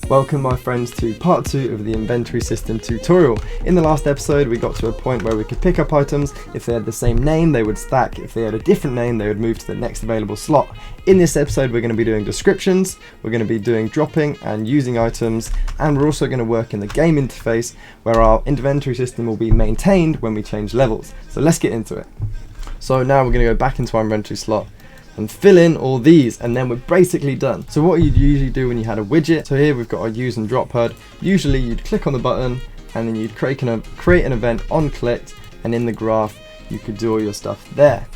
Welcome my friends to part 2 of the inventory system tutorial. In the last episode we got to a point where we could pick up items. If they had the same name they would stack, if they had a different name they would move to the next available slot. In this episode we're going to be doing descriptions, we're going to be doing dropping and using items, and we're also going to work in the game interface where our inventory system will be maintained when we change levels. So let's get into it. So now we're going to go back into our inventory slot and fill in all these, and then we're basically done. So what you'd usually do when you had a widget, so here we've got our use and drop HUD. Usually you'd click on the button and then you'd create an event on clicked, and in the graph you could do all your stuff there.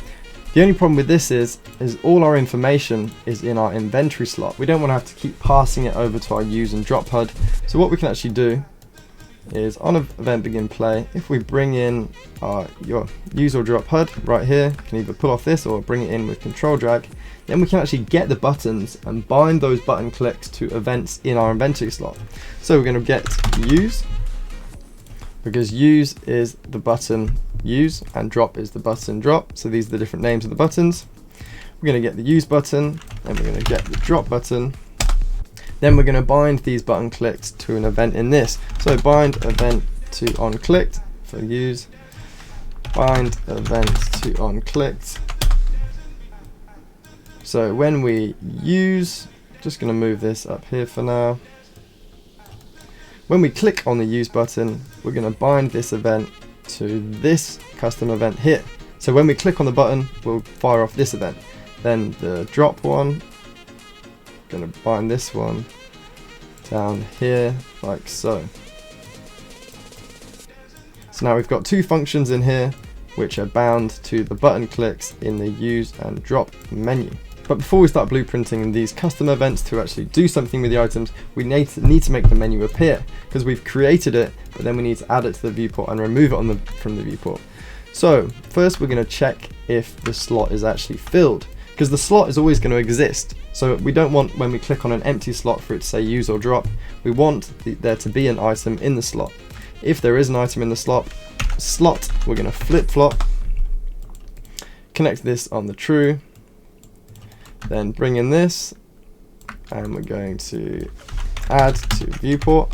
The only problem with this is all our information is in our inventory slot. We don't want to have to keep passing it over to our use and drop HUD. So what we can actually do is on event begin play, if we bring in your use or drop HUD right here, you can either pull off this or bring it in with control drag, then we can actually get the buttons and bind those button clicks to events in our inventory slot. So we're going to get use, because use is the button use and drop is the button drop, so these are the different names of the buttons. We're going to get the use button, and we're going to get the drop button. Then we're going to bind these button clicks to an event in this. So bind event to on clicked for use, bind event to on clicked. So when we use, just going to move this up here for now. When we click on the use button, we're going to bind this event to this custom event here. So when we click on the button, we'll fire off this event. Then the drop one, going to bind this one down here like so. So now we've got two functions in here which are bound to the button clicks in the use and drop menu. But before we start blueprinting these custom events to actually do something with the items, we need to make the menu appear, because we've created it, but then we need to add it to the viewport and remove it from the viewport. So first we're going to check if the slot is actually filled, because the slot is always going to exist. So we don't want, when we click on an empty slot, for it to say use or drop. We want there to be an item in the slot. If there is an item in the slot, we're going to flip-flop, connect this on the true, then bring in this, and we're going to add to viewport.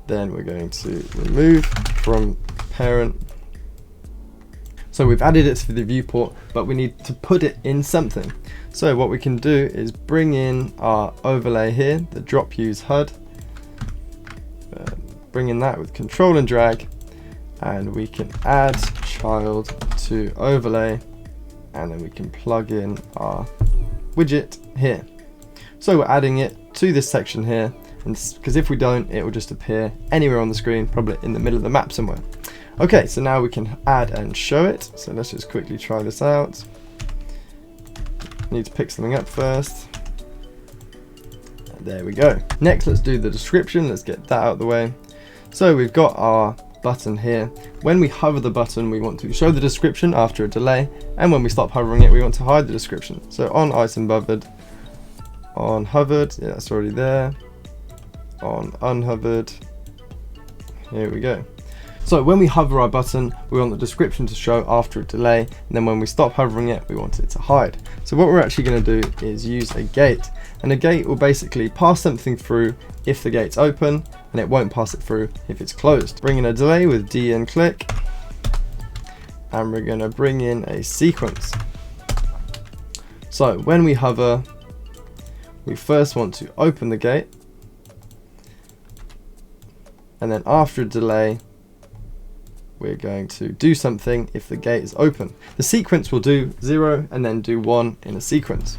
Then we're going to remove from parent. So we've added it to the viewport, but we need to put it in something. So what we can do is bring in our overlay here, the drop use HUD, bring in that with control and drag, and we can add child to overlay, and then we can plug in our widget here. So we're adding it to this section here, and because if we don't, it will just appear anywhere on the screen, probably in the middle of the map somewhere. Okay, so now we can add and show it. So let's just quickly try this out. Need to pick something up first. And there we go. Next, let's do the description. Let's get that out of the way. So we've got our button here. When we hover the button, we want to show the description after a delay. And when we stop hovering it, we want to hide the description. So on item hovered, on hovered, yeah, that's already there. On unhovered, here we go. So when we hover our button, we want the description to show after a delay, and then when we stop hovering it, we want it to hide. So what we're actually going to do is use a gate, and a gate will basically pass something through if the gate's open, and it won't pass it through if it's closed. Bring in a delay with D and click, and we're going to bring in a sequence. So when we hover, we first want to open the gate, and then after a delay, we're going to do something if the gate is open. The sequence will do 0 and then do 1 in a sequence.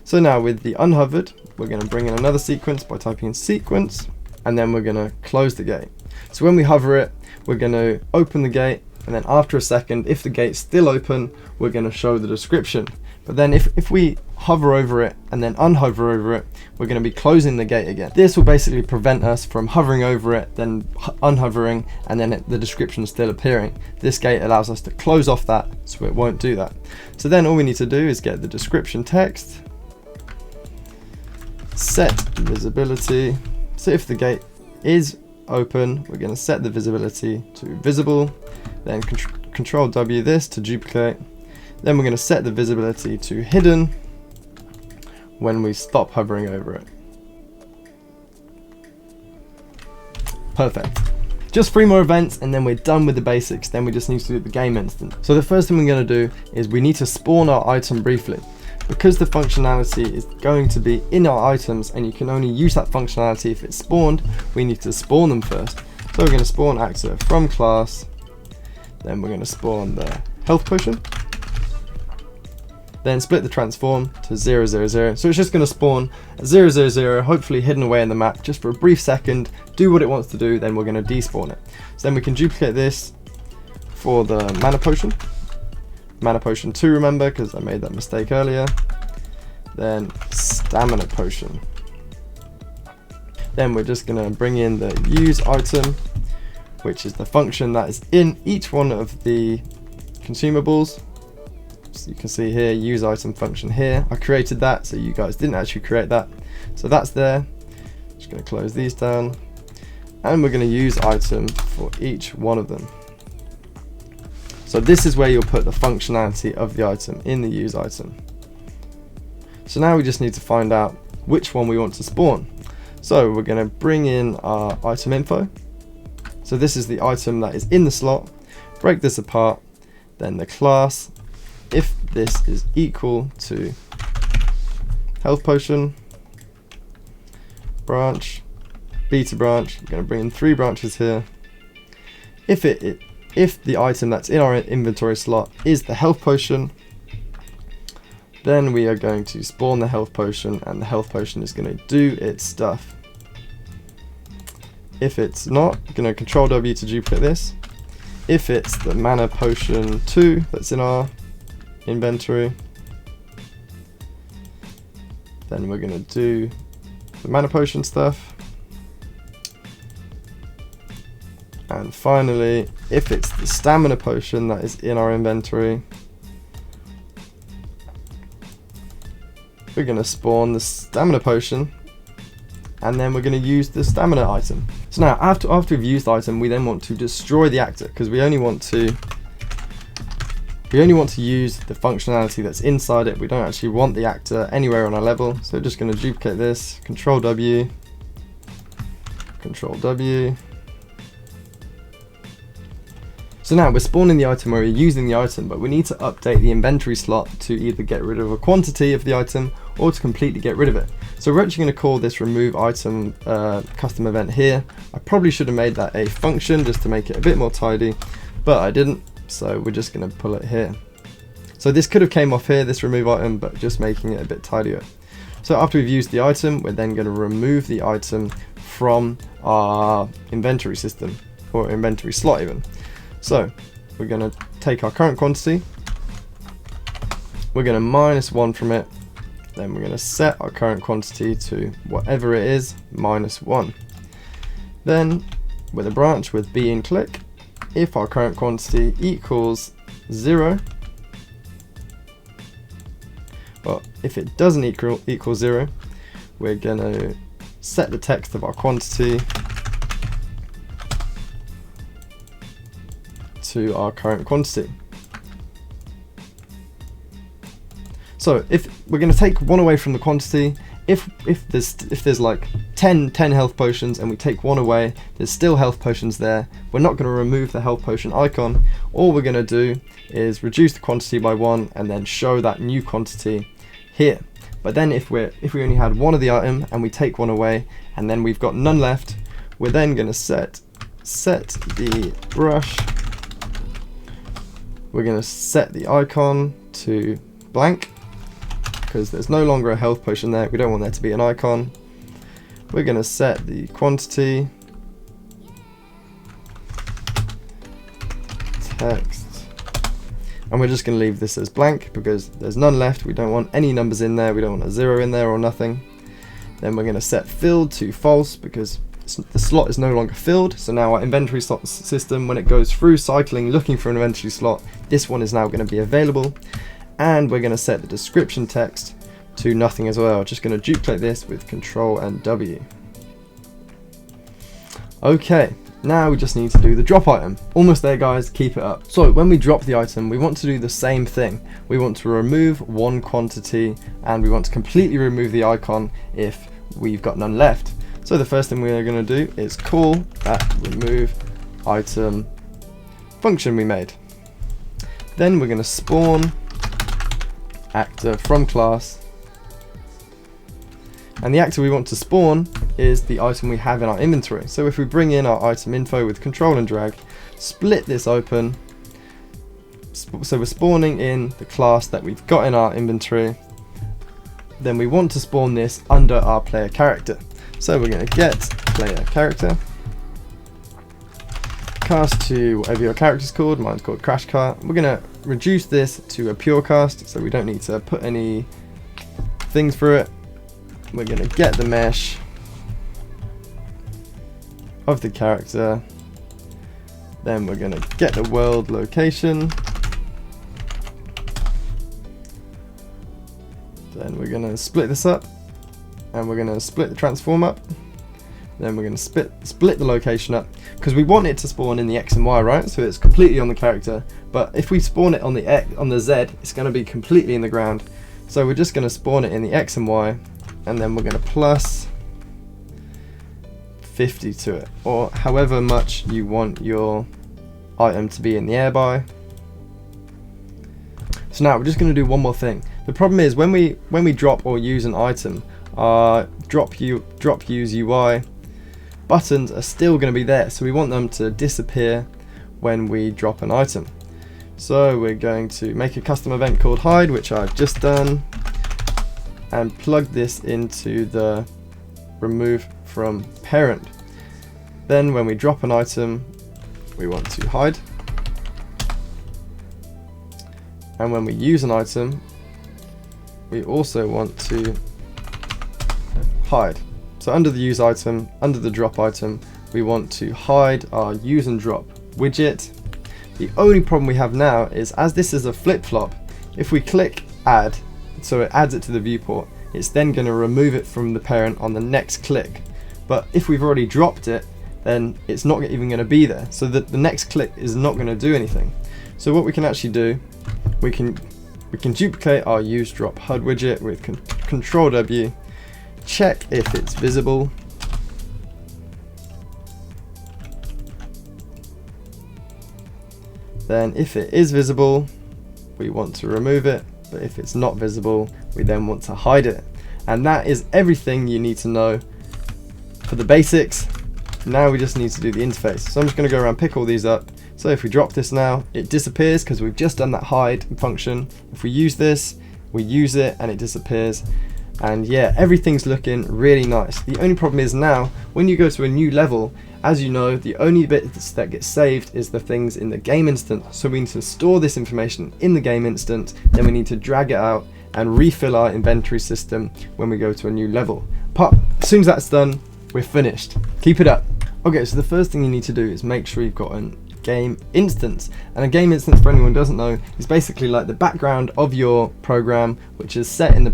So now with the unhovered, we're going to bring in another sequence by typing in sequence, and then we're going to close the gate. So when we hover it, we're going to open the gate, and then after a second, if the gate's still open, we're going to show the description. But then if we hover over it and then unhover over it, we're going to be closing the gate again. This will basically prevent us from hovering over it, then unhovering, and then the description still appearing. This gate allows us to close off that, so it won't do that. So then all we need to do is get the description text, set visibility. So if the gate is open, we're going to set the visibility to visible, then control W this to duplicate. Then we're going to set the visibility to hidden, when we stop hovering over it. Perfect. Just 3 more events and then we're done with the basics. Then we just need to do the game instant. So the first thing we're going to do is we need to spawn our item briefly. Because the functionality is going to be in our items and you can only use that functionality if it's spawned, we need to spawn them first. So we're going to spawn actor from class, then we're going to spawn the health potion, then split the transform to 0, 0, 0. So it's just going to spawn 0, 0, 0, hopefully hidden away in the map just for a brief second, do what it wants to do, then we're going to despawn it. So then we can duplicate this for the mana potion. Mana potion 2, remember, because I made that mistake earlier. Then stamina potion. Then we're just going to bring in the use item, which is the function that is in each one of the consumables. So you can see here, use item function here. I created that, so you guys didn't actually create that. So that's there. Just going to close these down. And we're going to use item for each one of them. So this is where you'll put the functionality of the item in the use item. So now we just need to find out which one we want to spawn. So we're going to bring in our item info. So this is the item that is in the slot. Break this apart. Then the class, if this is equal to health potion, branch, beta branch. I'm going to bring in 3 branches here. If the item that's in our inventory slot is the health potion, then we are going to spawn the health potion and the health potion is going to do its stuff. If it's not, I'm going to control W to duplicate this. If it's the mana potion 2 that's in our inventory, then we're going to do the mana potion stuff. And finally, if it's the stamina potion that is in our inventory, we're going to spawn the stamina potion and then we're going to use the stamina item. So now after we've used the item, we then want to destroy the actor because we only want to use the functionality that's inside it. We don't actually want the actor anywhere on our level. So we're just going to duplicate this, control W, control W. So now we're spawning the item where we're using the item, but we need to update the inventory slot to either get rid of a quantity of the item or to completely get rid of it. So we're actually going to call this remove item custom event here. I probably should have made that a function just to make it a bit more tidy, but I didn't. So we're just going to pull it here. So this could have came off here, this remove item, but just making it a bit tidier. So after we've used the item, we're then going to remove the item from our inventory system or inventory slot even. So we're going to take our current quantity, we're going to -1 from it, then we're going to set our current quantity to whatever it is, -1. Then with a branch with B in click, if our current quantity equals 0, well, if it doesn't equal 0, we're going to set the text of our quantity to our current quantity. So if we're going to take 1 away from the quantity, if there's like 10 health potions and we take 1 away, there's still health potions there. We're not going to remove the health potion icon. All we're going to do is reduce the quantity by 1 and then show that new quantity here. But then if we only had 1 of the item and we take 1 away and then we've got none left, we're then going to set the brush. We're going to set the icon to blank because there's no longer a health potion there. We don't want there to be an icon. We're going to set the quantity, text, and we're just going to leave this as blank because there's none left. We don't want any numbers in there. We don't want a 0 in there or nothing. Then we're going to set filled to false because the slot is no longer filled. So now our inventory slot system, when it goes through cycling looking for an inventory slot, this one is now going to be available. And we're going to set the description text to nothing as well. Just going to duplicate this with Control and W. Okay, Now we just need to do the drop item. Almost there guys, keep it up. So when we drop the item, we want to do the same thing. We want to remove one quantity and we want to completely remove the icon if we've got none left. So the first thing we're going to do is call that remove item function we made. Then we're going to spawn actor from class, and the actor we want to spawn is the item we have in our inventory. So if we bring in our item info with control and drag, split this open, so we're spawning in the class that we've got in our inventory. Then we want to spawn this under our player character. So we're going to get player character, cast to whatever your character's called, mine's called Crash Car. We're going to reduce this to a pure cast, so we don't need to put any things through it. We're going to get the mesh of the character, then we're going to get the world location, then we're going to split this up, and we're going to split the transform up, then we're going to split the location up, because we want it to spawn in the X and Y, right? So it's completely on the character, but if we spawn it on the X, on the Z, it's going to be completely in the ground. So we're just going to spawn it in the X and Y, and then we're going to plus 50 to it, or however much you want your item to be in the air by. So now we're just going to do one more thing. The problem is when we drop or use an item, our drop use UI buttons are still going to be there, so we want them to disappear when we drop an item. So we're going to make a custom event called hide, which I've just done, and plug this into the remove from parent. Then when we drop an item, we want to hide, and when we use an item, we also want to hide. So under the use item, under the drop item, we want to hide our use and drop widget. The only problem we have now is, as this is a flip-flop, if we click add, so it adds it to the viewport, it's then going to remove it from the parent on the next click. But if we've already dropped it, then it's not even going to be there, so that the next click is not going to do anything. So what we can actually do, we can duplicate our use drop HUD widget with Control W, check if it's visible, then if it is visible, we want to remove it, but if it's not visible, we then want to hide it. And that is everything you need to know for the basics. Now we just need to do the interface. So I'm just going to go around, pick all these up. So if we drop this now, it disappears because we've just done that hide function. If we use this, we use it and it disappears. And yeah, everything's looking really nice. The only problem is now, when you go to a new level, as you know, the only bits that get saved is the things in the game instance. So we need to store this information in the game instance, then we need to drag it out and refill our inventory system when we go to a new level. As soon as that's done, we're finished. Keep it up. Okay, so the first thing you need to do is make sure you've got a game instance. And a game instance, for anyone who doesn't know, is basically like the background of your program, which is set in the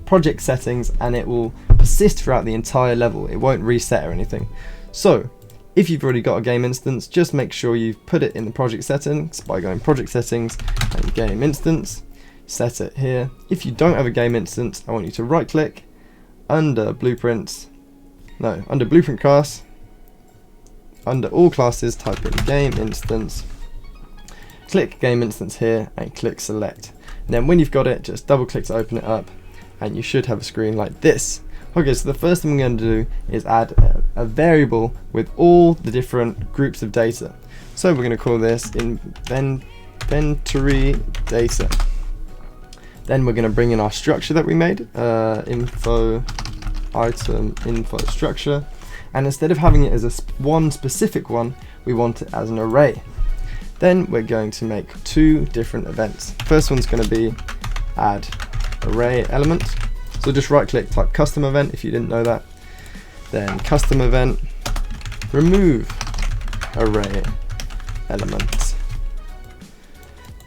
project settings, and it will persist throughout the entire level. It won't reset or anything. So if you've already got a game instance, just make sure you've put it in the project settings by going project settings and game instance, set it here. If you don't have a game instance, I want you to right click under blueprint class, under all classes, type in game instance, click game instance here and click select. And then when you've got it, just double click to open it up and you should have a screen like this. Okay, so the first thing we're going to do is add a variable with all the different groups of data. So we're going to call this inventory data. Then we're going to bring in our structure that we made, info item info structure, and instead of having it as one specific one, we want it as an array. Then we're going to make two different events. First one's going to be add array element. So just right click, type custom event if you didn't know that. Then custom event, remove array element.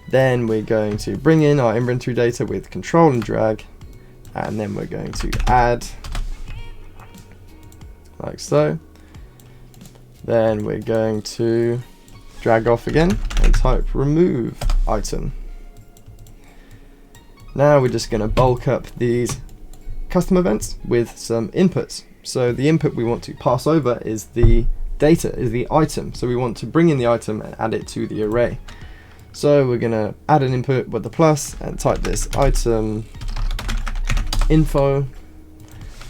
Then we're going to bring in our inventory data with control and drag, and then we're going to add like so. Then we're going to drag off again and type remove item. Now we're just going to bulk up these custom events with some inputs. So the input we want to pass over is the data, is the item. So we want to bring in the item and add it to the array. So we're going to add an input with the plus and type this item info,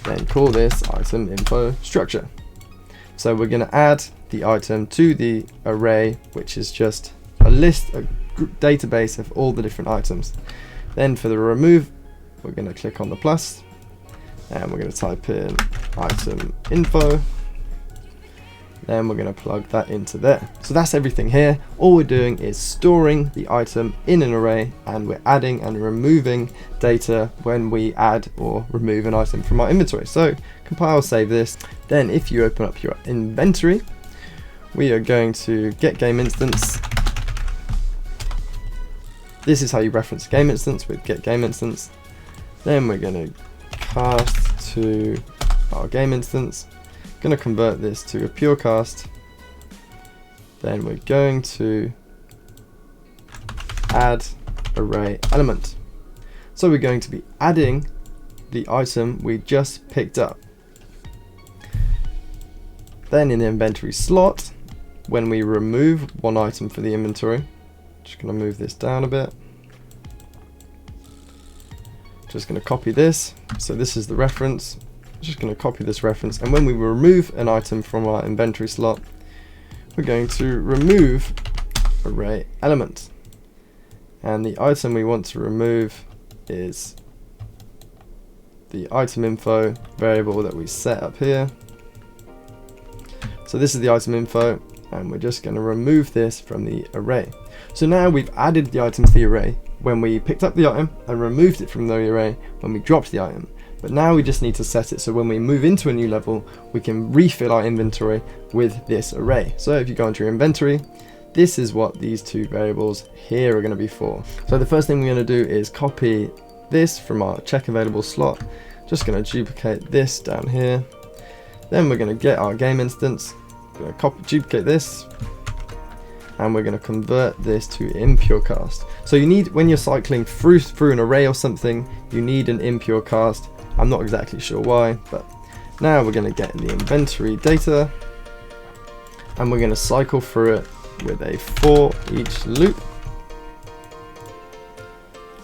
then call this item info structure. So we're going to add the item to the array, which is just a list, a database of all the different items. Then for the remove, we're going to click on the plus and we're going to type in item info. Then we're going to plug that into there. So that's everything here. All we're doing is storing the item in an array, and we're adding and removing data when we add or remove an item from our inventory. So compile, save this. Then if you open up your inventory, we are going to get game instance. This is how you reference game instance with get game instance. Then we're going to cast to our game instance. Going to convert this to a pure cast. Then we're going to add array element. So we're going to be adding the item we just picked up. Then in the inventory slot, when we remove one item for the inventory, just going to move this down a bit. Just going to copy this. So this is the reference. Just going to copy this reference, and when we remove an item from our inventory slot, we're going to remove array element. And the item we want to remove is the item info variable that we set up here. So this is the item info, and we're just going to remove this from the array. So now we've added the item to the array when we picked up the item and removed it from the array when we dropped the item. But now we just need to set it so when we move into a new level, we can refill our inventory with this array. So if you go into your inventory, this is what these two variables here are going to be for. So the first thing we're going to do is copy this from our check available slot. Just going to duplicate this down here. Then we're going to get our game instance. We're going to duplicate this, and we're going to convert this to impure cast. So you need, when you're cycling through an array or something, you need an impure cast. I'm not exactly sure why, but now we're going to get the inventory data, and we're going to cycle through it with a for each loop.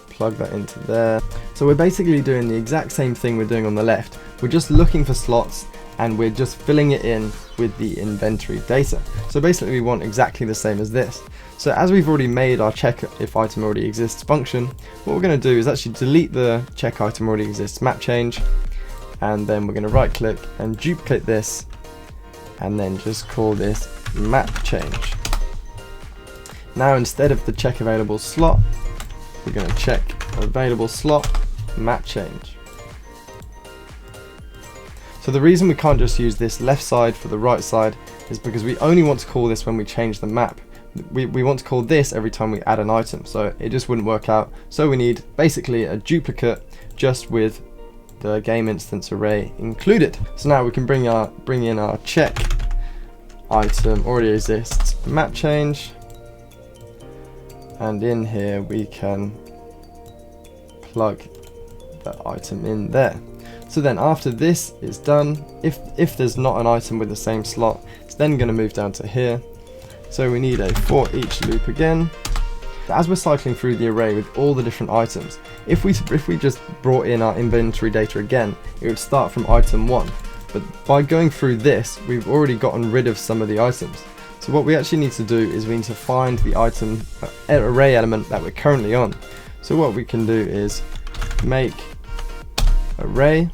Plug that into there. So we're basically doing the exact same thing we're doing on the left. We're just looking for slots, and we're just filling it in with the inventory data. So basically we want exactly the same as this. So as we've already made our check if item already exists function, what we're going to do is actually delete the check item already exists map change, and then we're going to right click and duplicate this, and then just call this map change. Now instead of the check available slot, we're going to check available slot map change. So the reason we can't just use this left side for the right side is because we only want to call this when we change the map. We want to call this every time we add an item, so it just wouldn't work out. So we need basically a duplicate just with the game instance array included. So now we can bring in our check item already exists map change, and in here we can plug that item in there. So then after this is done, if there's not an item with the same slot, it's then going to move down to here. So we need a for each loop again. As we're cycling through the array with all the different items, if we just brought in our inventory data again, it would start from item 1. But by going through this, we've already gotten rid of some of the items. So what we actually need to do is we need to find the item array element that we're currently on. So what we can do is make array,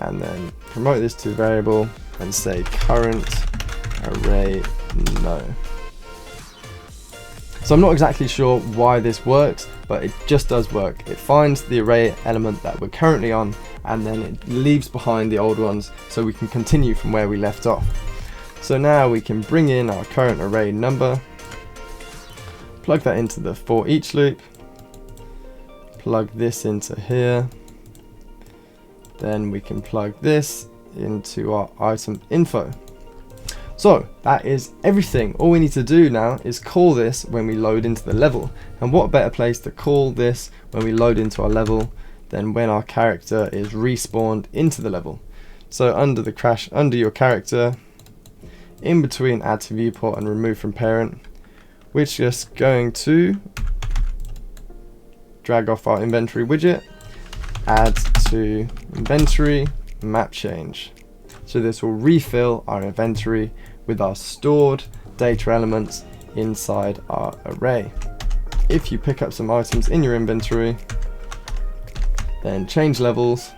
and then promote this to variable and say current array no. So I'm not exactly sure why this works, but it just does work. It finds the array element that we're currently on, and then it leaves behind the old ones so we can continue from where we left off. So now we can bring in our current array number, plug that into the for each loop, plug this into here, then we can plug this into our item info. So that is everything. All we need to do now is call this when we load into the level. And what better place to call this when we load into our level than when our character is respawned into the level. So under the crash, under your character, in between add to viewport and remove from parent, we're just going to drag off our inventory widget, add to inventory, map change. So this will refill our inventory with our stored data elements inside our array. If you pick up some items in your inventory, then change levels.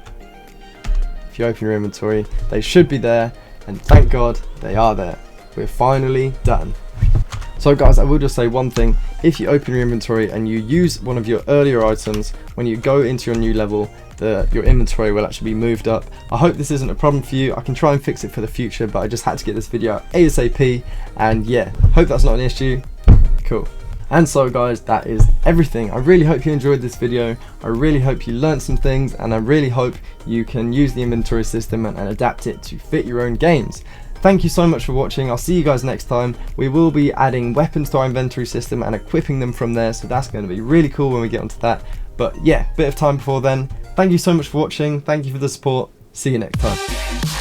If you open your inventory, they should be there, and thank God they are there. We're finally done. So guys, I will just say one thing. If you open your inventory and you use one of your earlier items, when you go into your new level, your inventory will actually be moved up. I hope this isn't a problem for you. I can try and fix it for the future, but I just had to get this video out ASAP, and yeah, hope that's not an issue. Cool. And so guys, that is everything. I really hope you enjoyed this video. I really hope you learned some things, and I really hope you can use the inventory system and adapt it to fit your own games. Thank you so much for watching. I'll see you guys next time. We will be adding weapons to our inventory system and equipping them from there, so that's going to be really cool when we get onto that. But yeah, bit of time before then. Thank you so much for watching. Thank you for the support. See you next time.